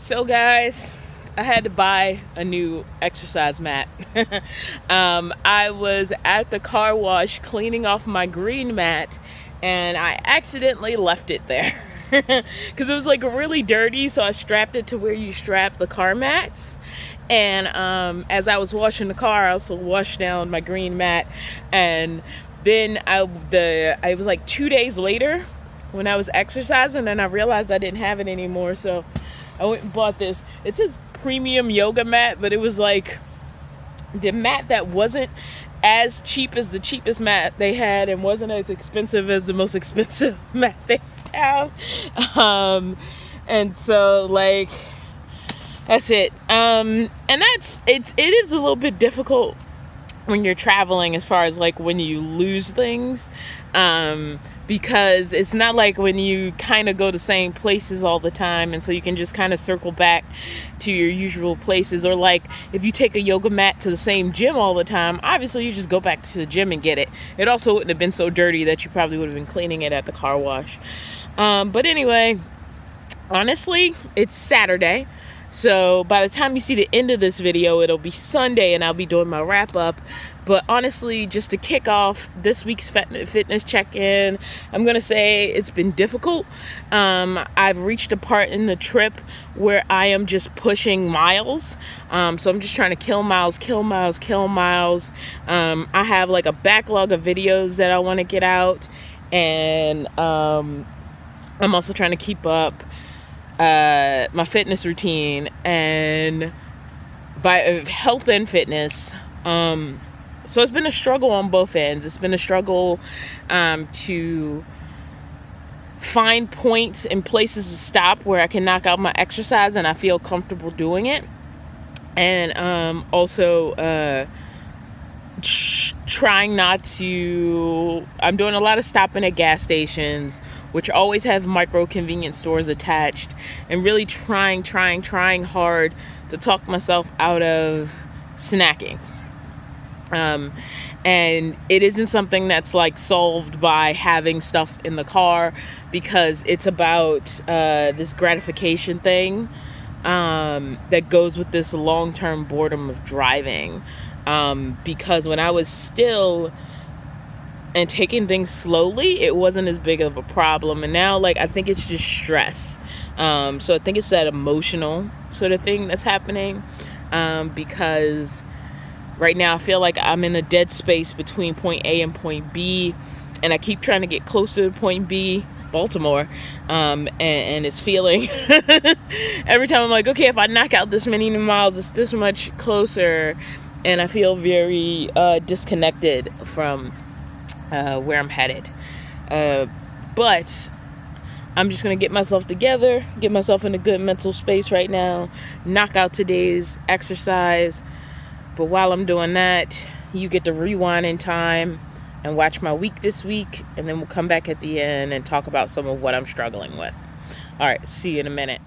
So guys, I had to buy a new exercise mat. I was at the car wash cleaning off my green mat and I accidentally left it there because it was like really dirty, so I strapped it to where you strap the car mats. And as I was washing the car, I also washed down my green mat. And then it was like 2 days later when I was exercising and I realized I didn't have it anymore. So I went and bought this. It says premium yoga mat, but it was like the mat that wasn't as cheap as the cheapest mat they had and wasn't as expensive as the most expensive mat they have. And so like that's it. And it is a little bit difficult when you're traveling as far as like when you lose things. Because it's not like when you kind of go to the same places all the time, and so you can just kind of circle back to your usual places. Or like if you take a yoga mat to the same gym all the time, obviously you just go back to the gym and get it. It also wouldn't have been so dirty that you probably would have been cleaning it at the car wash. But anyway, honestly, it's Saturday. So by the time you see the end of this video, it'll be Sunday and I'll be doing my wrap up. But honestly, just to kick off this week's fitness check-in, I'm going to say it's been difficult. I've reached a part in the trip where I am just pushing miles. So I'm just trying to kill miles. I have like a backlog of videos that I want to get out. And I'm also trying to keep up my fitness routine and by health and fitness. So it's been a struggle on both ends. It's been a struggle to find points and places to stop where I can knock out my exercise and I feel comfortable doing it. And also trying not to, I'm doing a lot of stopping at gas stations, which always have micro convenience stores attached, and really trying hard to talk myself out of snacking. And it isn't something that's like solved by having stuff in the car, because it's about this gratification thing that goes with this long-term boredom of driving. Because when I was still and taking things slowly, it wasn't as big of a problem. And now, like, I think it's just stress. So I think it's that emotional sort of thing that's happening. Because right now I feel like I'm in a dead space between point A and point B. And I keep trying to get closer to point B, Baltimore. And it's feeling every time I'm like, okay, if I knock out this many miles, it's this much closer. And I feel very disconnected from where I'm headed. But I'm just going to get myself together, get myself in a good mental space right now, knock out today's exercise. But while I'm doing that, you get to rewind in time and watch my week this week. And then we'll come back at the end and talk about some of what I'm struggling with. All right, see you in a minute.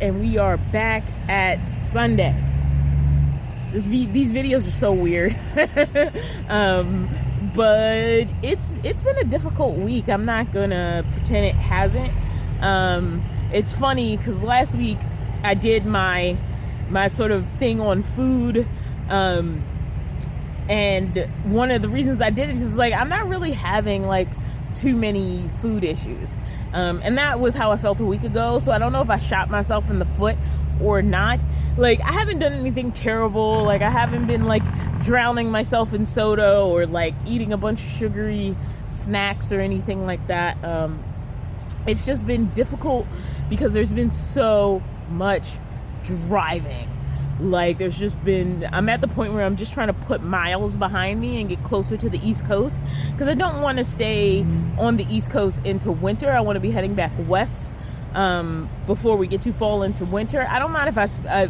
And we are back at Sunday. These videos are so weird. But it's been a difficult week. I'm not gonna pretend it hasn't. It's funny because last week I did my sort of thing on food, and one of the reasons I did it is like I'm not really having like too many food issues, and that was how I felt a week ago. So I don't know if I shot myself in the foot or not. Like, I haven't done anything terrible. Like, I haven't been like drowning myself in soda or like eating a bunch of sugary snacks or anything like that. It's just been difficult because there's been so much driving. Like, I'm at the point where I'm just trying to put miles behind me and get closer to the East Coast, because I don't want to stay on the East Coast into winter. I want to be heading back west before we get too fall into winter. I don't mind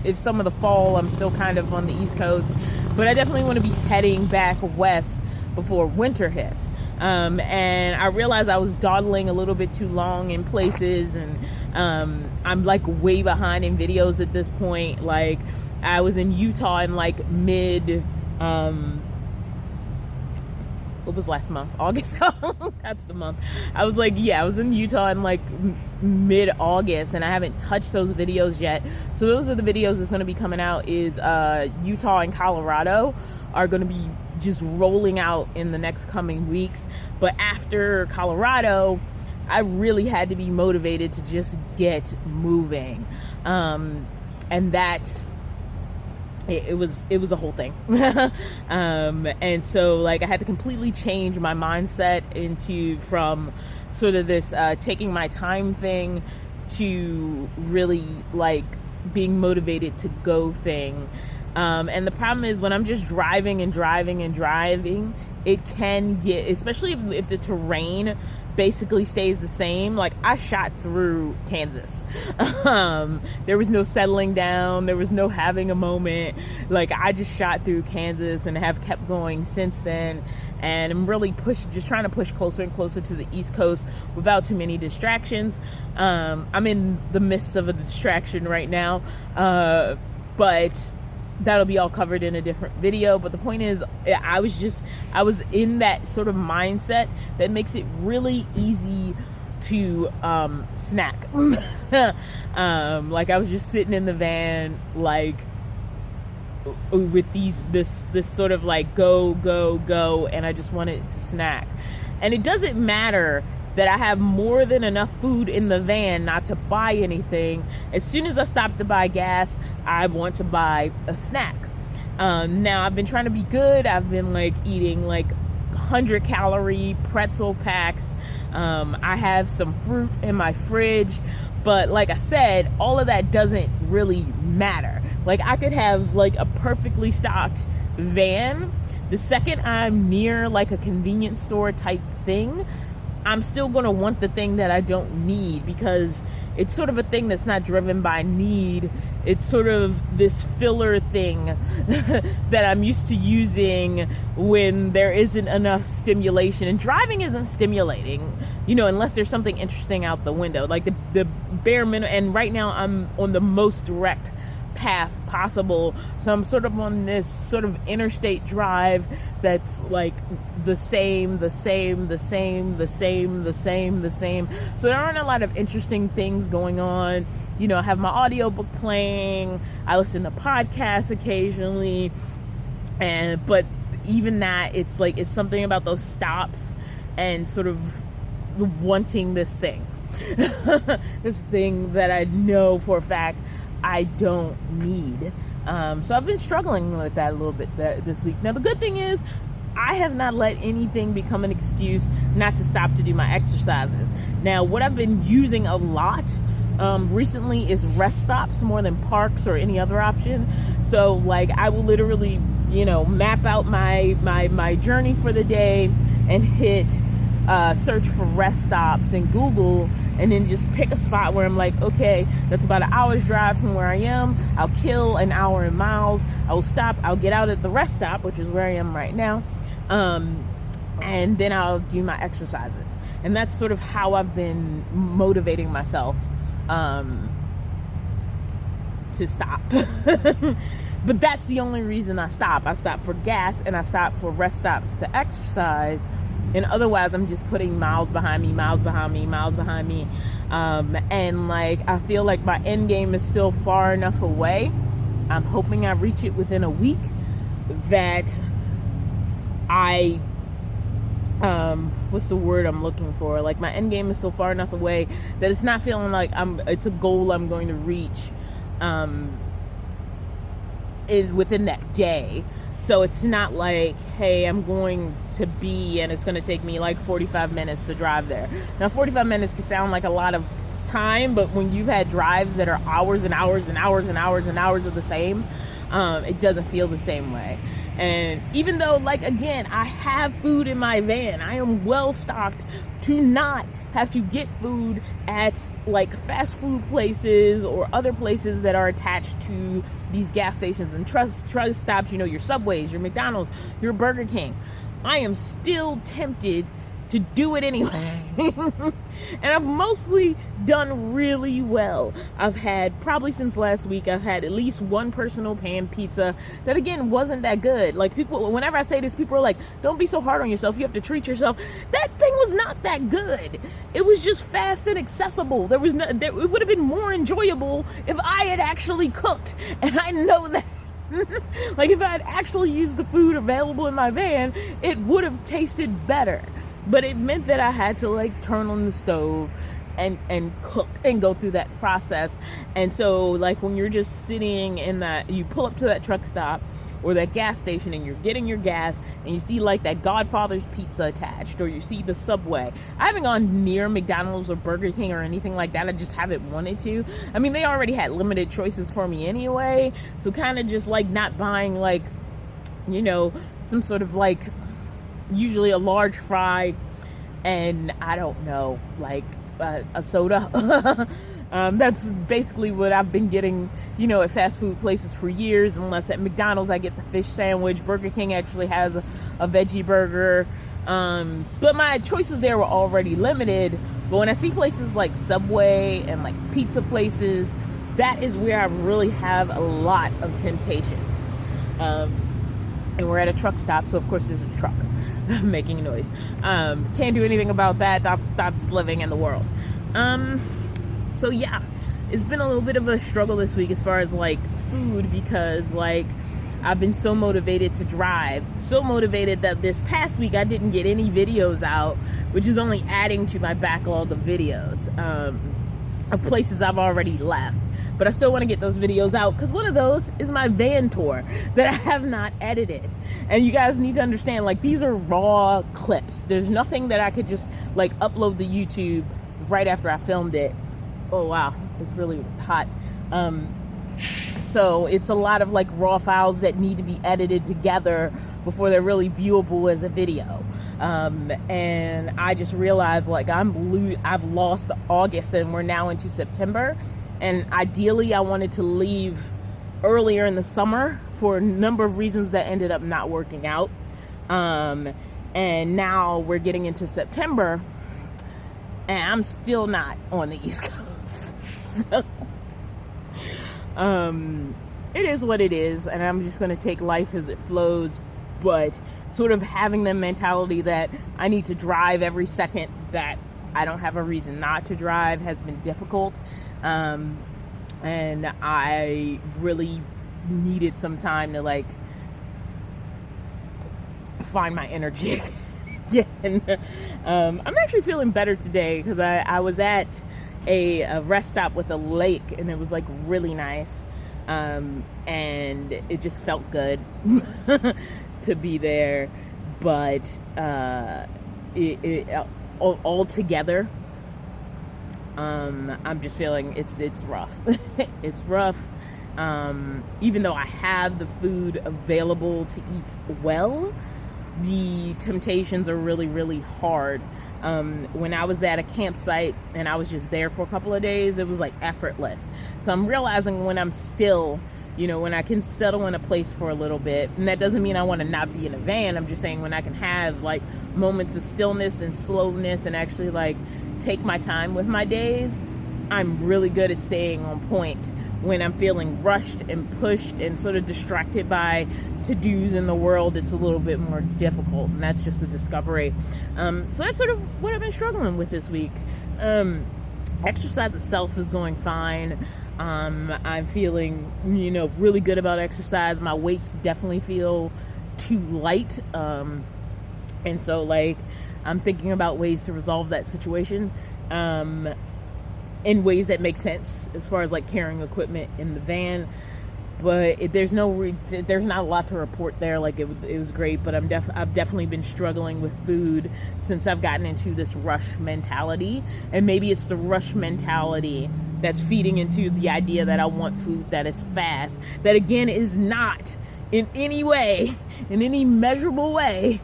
if some of the fall I'm still kind of on the East Coast, but I definitely want to be heading back west before winter hits. And I realized I was dawdling a little bit too long in places, and I'm like way behind in videos at this point. Like, I was in Utah in like what was last month? August. That's the month. I was in Utah in like mid-August, and I haven't touched those videos yet. So those are the videos that's going to be coming out. Is Utah and Colorado are going to be just rolling out in the next coming weeks. But after Colorado, I really had to be motivated to just get moving, and that's it was a whole thing. And so like I had to completely change my mindset from sort of this taking my time thing to really like being motivated to go thing. And the problem is when I'm just driving, it can get, especially if the terrain basically stays the same. Like, I shot through Kansas. There was no settling down. There was no having a moment. Like, I just shot through Kansas and have kept going since then. And I'm really just trying to push closer and closer to the East Coast without too many distractions. I'm in the midst of a distraction right now. But that'll be all covered in a different video. But the point is, I was in that sort of mindset that makes it really easy to snack. Like, I was just sitting in the van, like, with this sort of like go, and I just wanted to snack. And it doesn't matter that I have more than enough food in the van not to buy anything. As soon as I stop to buy gas, I want to buy a snack. Now, I've been trying to be good. I've been like eating like 100-calorie pretzel packs. I have some fruit in my fridge. But like I said, all of that doesn't really matter. Like, I could have like a perfectly stocked van. The second I'm near like a convenience store type thing, I'm still going to want the thing that I don't need, because it's sort of a thing that's not driven by need. It's sort of this filler thing that I'm used to using when there isn't enough stimulation. And driving isn't stimulating, unless there's something interesting out the window. Like the bare minimum. And right now I'm on the most direct path possible, so I'm sort of on this sort of interstate drive that's like the same. So there aren't a lot of interesting things going on. I have my audiobook playing, I listen to podcasts occasionally, but even that, it's something about those stops and sort of wanting this thing this thing that I know for a fact I don't need. So I've been struggling with that a little bit this week. Now, the good thing is I have not let anything become an excuse not to stop to do my exercises. Now, what I've been using a lot recently is rest stops more than parks or any other option. So like, I will literally, map out my journey for the day and hit search for rest stops in Google, and then just pick a spot where I'm like, okay, that's about an hour's drive from where I am. I'll kill an hour in miles. I will stop. I'll get out at the rest stop, which is where I am right now. And then I'll do my exercises. And that's sort of how I've been motivating myself to stop. But that's the only reason I stop. I stop for gas and I stop for rest stops to exercise. And otherwise, I'm just putting miles behind me. And like, I feel like my end game is still far enough away. I'm hoping I reach it within a week that I, what's the word I'm looking for? Like, my end game is still far enough away that it's not feeling like it's a goal I'm going to reach, within that day. So it's not like, hey, I'm going to be, and it's going to take me like 45 minutes to drive there. Now, 45 minutes can sound like a lot of time, but when you've had drives that are hours and hours and hours and hours and hours of the same, it doesn't feel the same way. And even though, like, again, I have food in my van, I am well stocked to not have to get food at like fast food places or other places that are attached to these gas stations and truck stops, you know, your Subways, your McDonald's, your Burger King. I am still tempted to do it anyway. And I've mostly done really well. I've had, probably since last week, I've had at least one personal pan pizza that, again, wasn't that good. Like, people, whenever I say this, people are like, don't be so hard on yourself, you have to treat yourself. That thing was not that good. It was just fast and accessible. It would have been more enjoyable if I had actually cooked, and I know that. Like, if I had actually used the food available in my van, it would have tasted better. But it meant that I had to like turn on the stove and cook and go through that process. And so, like, when you're just sitting in that, you pull up to that truck stop or that gas station and you're getting your gas and you see like that Godfather's pizza attached, or you see the Subway. I haven't gone near McDonald's or Burger King or anything like that. I just haven't wanted to. I mean, they already had limited choices for me anyway. So kind of just like not buying like, you know, some sort of like, usually a large fry and I don't know, like a soda. That's basically what I've been getting, you know, at fast food places for years, unless at McDonald's I get the fish sandwich. Burger King actually has a veggie burger. But my choices there were already limited. But when I see places like Subway and like pizza places, that is where I really have a lot of temptations. And we're at a truck stop, so of course there's a truck making noise. Can't do anything about that. That's living in the world. So yeah, it's been a little bit of a struggle this week as far as like food, because like I've been so motivated to drive, so motivated that this past week I didn't get any videos out, which is only adding to my backlog of videos of places I've already left. But I still want to get those videos out, because one of those is my van tour that I have not edited. And you guys need to understand, like, these are raw clips. There's nothing that I could just like upload to YouTube right after I filmed it. Oh wow, it's really hot. So it's a lot of like raw files that need to be edited together before they're really viewable as a video. And I just realized like I've lost August and we're now into September. And ideally, I wanted to leave earlier in the summer for a number of reasons that ended up not working out. And now we're getting into September, and I'm still not on the East Coast. So, it is what it is, and I'm just going to take life as it flows. But sort of having the mentality that I need to drive every second that I don't have a reason not to drive has been difficult. And I really needed some time to like find my energy again. I'm actually feeling better today, because I was at a rest stop with a lake, and it was like really nice. And it just felt good to be there. But all together, I'm just feeling it's rough. It's rough. Even though I have the food available to eat well, the temptations are really, really hard. When I was at a campsite and I was just there for a couple of days, it was like effortless. So I'm realizing when I'm still, you know, when I can settle in a place for a little bit, and that doesn't mean I want to not be in a van. I'm just saying when I can have like moments of stillness and slowness and actually like take my time with my days, I'm really good at staying on point. When I'm feeling rushed and pushed and sort of distracted by to-dos in the world, it's a little bit more difficult, and that's just a discovery. So that's sort of what I've been struggling with this week. Exercise itself is going fine. I'm feeling, really good about exercise. My weights definitely feel too light. And so, I'm thinking about ways to resolve that situation. In ways that make sense as far as carrying equipment in the van, but there's not a lot to report there. It was great, but I've definitely been struggling with food since I've gotten into this rush mentality, and maybe it's the rush mentality that's feeding into the idea that I want food that is fast, that again is not in any way, in any measurable way,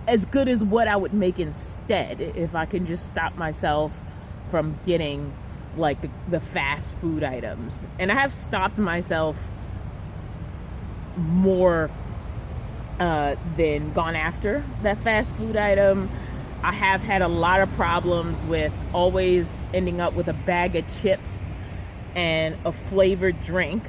as good as what I would make instead if I can just stop myself from getting the fast food items. And I have stopped myself more than gone after that fast food item. I have had a lot of problems with always ending up with a bag of chips and a flavored drink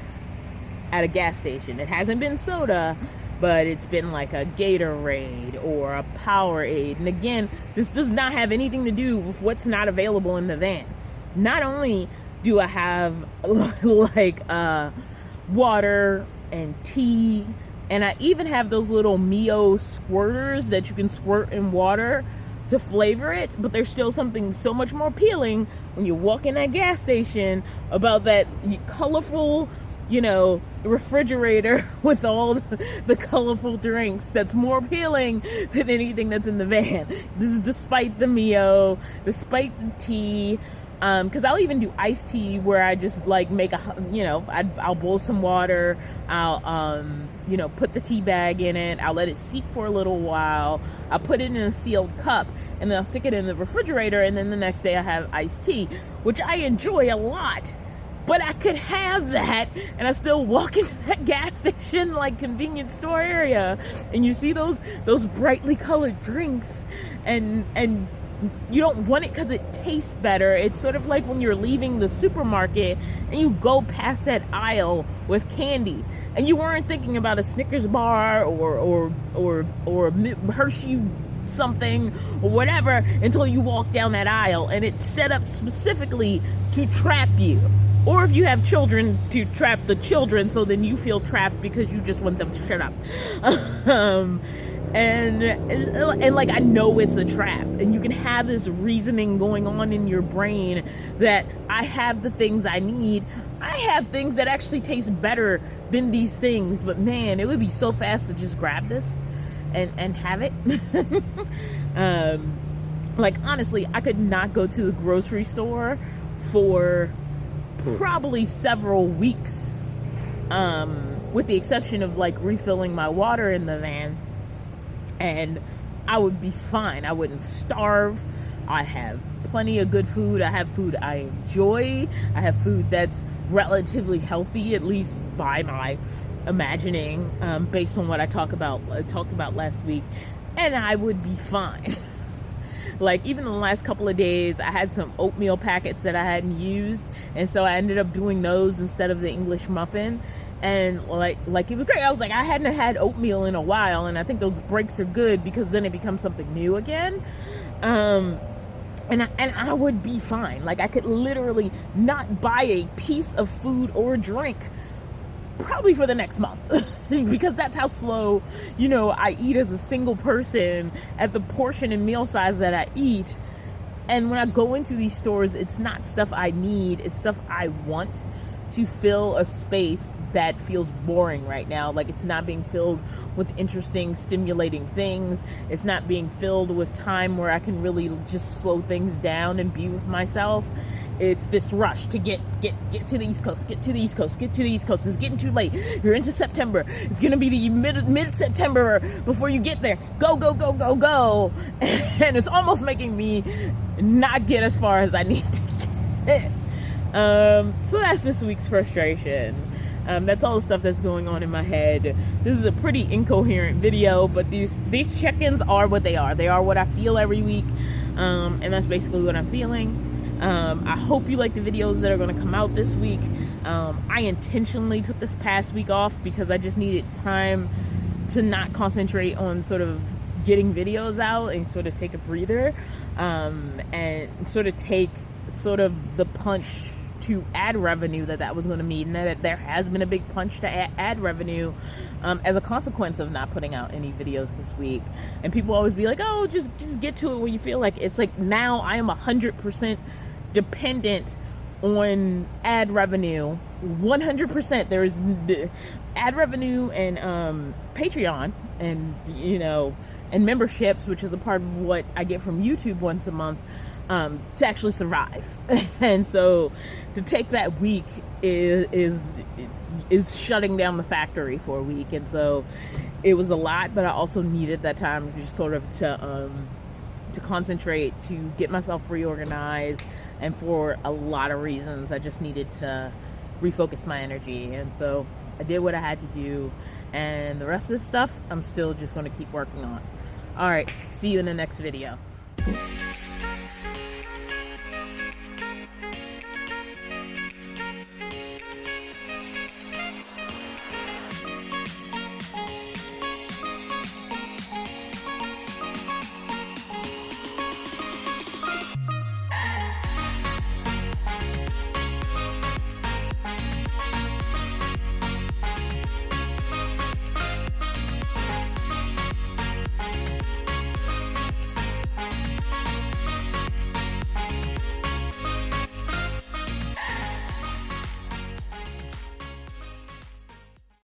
at a gas station. It hasn't been soda, but it's been a Gatorade or a Powerade. And again, this does not have anything to do with what's not available in the van. Not only do I have water and tea, and I even have those little Mio squirters that you can squirt in water to flavor it, but there's still something so much more appealing when you walk in that gas station about that colorful, refrigerator with all the colorful drinks that's more appealing than anything that's in the van. This is despite the Mio, despite the tea. Because I'll even do iced tea where I just make I'll boil some water, I'll put the tea bag in it, I'll let it seep for a little while, I'll put it in a sealed cup, and then I'll stick it in the refrigerator, and then the next day I have iced tea, which I enjoy a lot. But I could have that, and I still walk into that gas station, convenience store area, and you see those brightly colored drinks, and you don't want it because it tastes better. It's sort of like when you're leaving the supermarket and you go past that aisle with candy and you weren't thinking about a Snickers bar or Hershey something or whatever until you walk down that aisle, and it's set up specifically to trap you. Or if you have children, to trap the children, so then you feel trapped because you just want them to shut up. And I know it's a trap, and you can have this reasoning going on in your brain that I have the things I need. I have things that actually taste better than these things, but man, it would be so fast to just grab this and have it. Honestly, I could not go to the grocery store for probably several weeks, with the exception of refilling my water in the van. And I would be fine. I wouldn't starve. I have plenty of good food. I have food I enjoy. I have food that's relatively healthy, at least by my imagining, based on what I talked about last week. And I would be fine. Even the last couple of days, I had some oatmeal packets that I hadn't used, and so I ended up doing those instead of the English muffin. And it was great. I was I hadn't had oatmeal in a while, and I think those breaks are good because then it becomes something new again. And I would be fine. I could literally not buy a piece of food or drink probably for the next month because that's how slow, I eat as a single person at the portion and meal size that I eat. And when I go into these stores, it's not stuff I need, it's stuff I want to fill a space that feels boring right now. It's not being filled with interesting, stimulating things. It's not being filled with time where I can really just slow things down and be with myself. It's this rush to get to the East Coast, get to the East Coast, get to the East Coast. It's getting too late. You're into September. It's going to be the mid-September before you get there. Go, go, go, go, go. And it's almost making me not get as far as I need to get. So that's this week's frustration. That's all the stuff that's going on in my head. This is a pretty incoherent video, but these check-ins are what they are. They are what I feel every week, and that's basically what I'm feeling. I hope you like the videos that are going to come out this week. I intentionally took this past week off because I just needed time to not concentrate on sort of getting videos out and sort of take a breather, and sort of take sort of the punch to ad revenue that was going to mean, that there has been a big punch to ad revenue as a consequence of not putting out any videos this week. And people always be like, oh, just get to it when you feel like it. It's like, now I am 100% dependent on ad revenue. 100%. There is ad revenue and Patreon and, you know, and memberships, which is a part of what I get from YouTube once a month, to actually survive. And so to take that week is shutting down the factory for a week. And so it was a lot, but I also needed that time just sort of to concentrate, to get myself reorganized, and for a lot of reasons I just needed to refocus my energy. And so I did what I had to do, and the rest of this stuff I'm still just going to keep working on. All right, see you in the next video.